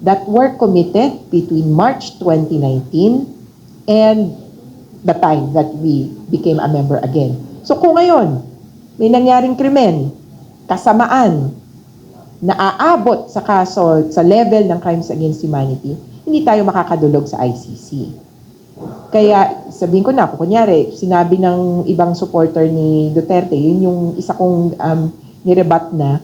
Speaker 2: that were committed between March 2019 and the time that we became a member again. So kung ngayon, may nangyaring krimen, kasamaan, na aabot sa kaso sa level ng crimes against humanity, hindi tayo makakadulog sa ICC. Kaya sabihin ko na, kunyari, sinabi ng ibang supporter ni Duterte, yun yung isa kong nirebat na,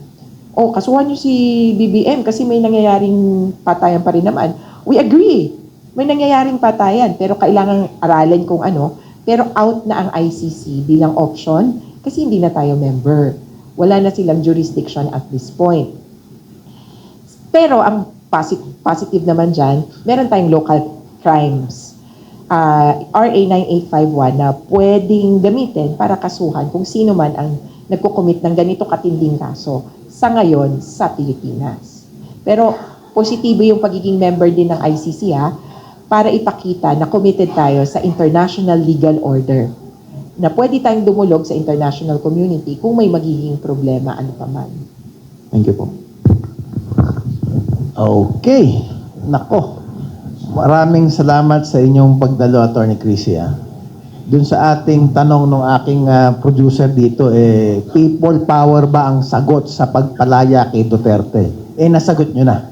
Speaker 2: kasuhan nyo si BBM kasi may nangyayaring patayan pa rin naman. We agree, may nangyayaring patayan, pero kailangan aralin kung ano, pero out na ang ICC bilang option kasi hindi na tayo member. Wala na silang jurisdiction at this point. Pero ang positive naman dyan, meron tayong local crimes. RA 9851 na pwedeng gamitin para kasuhan kung sino man ang nagkukumit ng ganito katinding kaso sa ngayon sa Pilipinas. Pero positibo yung pagiging member din ng ICC para ipakita na committed tayo sa international legal order. Na pwede tayong dumulog sa international community kung may magiging problema ano pa man.
Speaker 8: Thank you po.
Speaker 1: Okay. Nako. Maraming salamat sa inyong pagdalo, Attorney Chrissy. Doon sa ating tanong ng aking producer dito, people power ba ang sagot sa pagpalaya kay Duterte? Nasagot nyo na.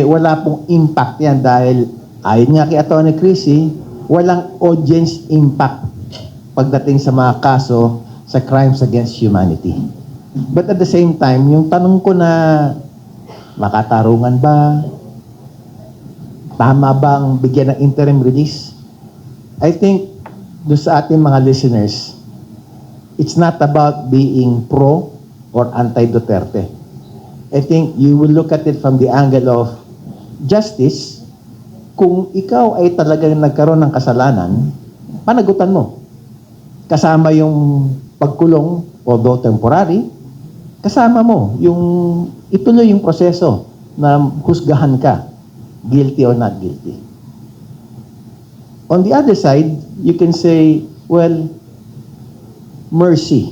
Speaker 1: Wala pong impact yan dahil ayon nga kay Attorney Chrissy, walang audience impact pagdating sa mga kaso sa crimes against humanity. But at the same time, yung tanong ko na makatarungan ba? Tama bang bigyan ng interim release? I think doon sa ating mga listeners, it's not about being pro or anti-Duterte. I think you will look at it from the angle of justice. Kung ikaw ay talagang nagkaroon ng kasalanan, panagutan mo. Kasama yung pagkulong, although temporary, kasama mo yung ituloy yung proseso na husgahan ka, guilty or not guilty. On the other side, you can say, well, mercy.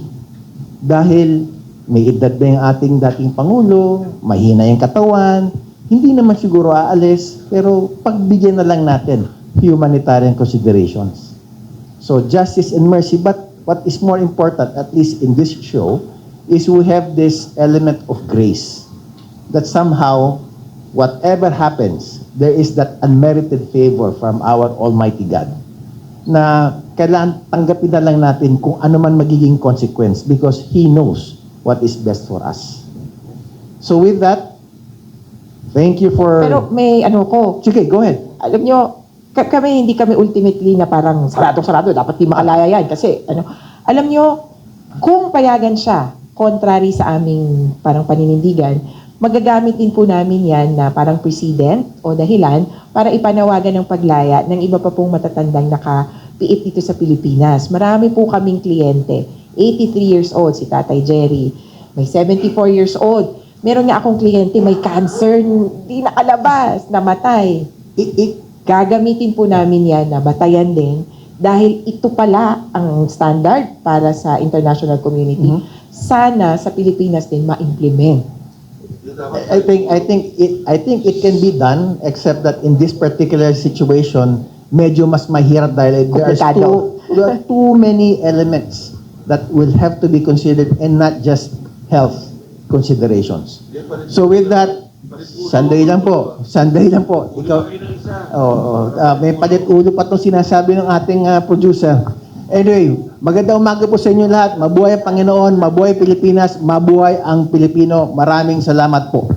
Speaker 1: Dahil may edad na yung ating dating Pangulo, mahina yung katawan, hindi naman siguro aalis, pero pagbigyan na lang natin humanitarian considerations. So justice and mercy, but what is more important, at least in this show, is we have this element of grace. That somehow, whatever happens, there is that unmerited favor from our Almighty God na kailangan tanggapin na lang natin kung ano man magiging consequence because He knows what is best for us. So with that, thank you for...
Speaker 2: Pero may ano ko,
Speaker 1: Sige, go ahead.
Speaker 2: alam nyo, hindi kami ultimately na parang sarado, dapat di makalaya yan. Kasi, alam nyo, kung payagan siya, contrary sa aming parang paninindigan, magagamit din po namin yan na parang precedent o dahilan para ipanawagan ng paglaya ng iba pa pong matatandang nakapiit dito sa Pilipinas. Marami po kaming kliyente, 83 years old, si Tatay Jerry, may 74 years old, meron nga akong kliyente, may cancer, hindi nakalabas, namatay. Gagamitin po namin yan na batayan din dahil ito pala ang standard para sa international community. Sana sa Pilipinas din ma-implement.
Speaker 1: I think it can be done, except that in this particular situation, medyo mas mahirap dahil there are too many elements that will have to be considered and not just health considerations. So with that, sandali lang po. Ikaw, may palit ulo pa itong sinasabi ng ating producer. Anyway, magandang umaga po sa inyo lahat. Mabuhay ang Panginoon, mabuhay Pilipinas, mabuhay ang Pilipino. Maraming salamat po.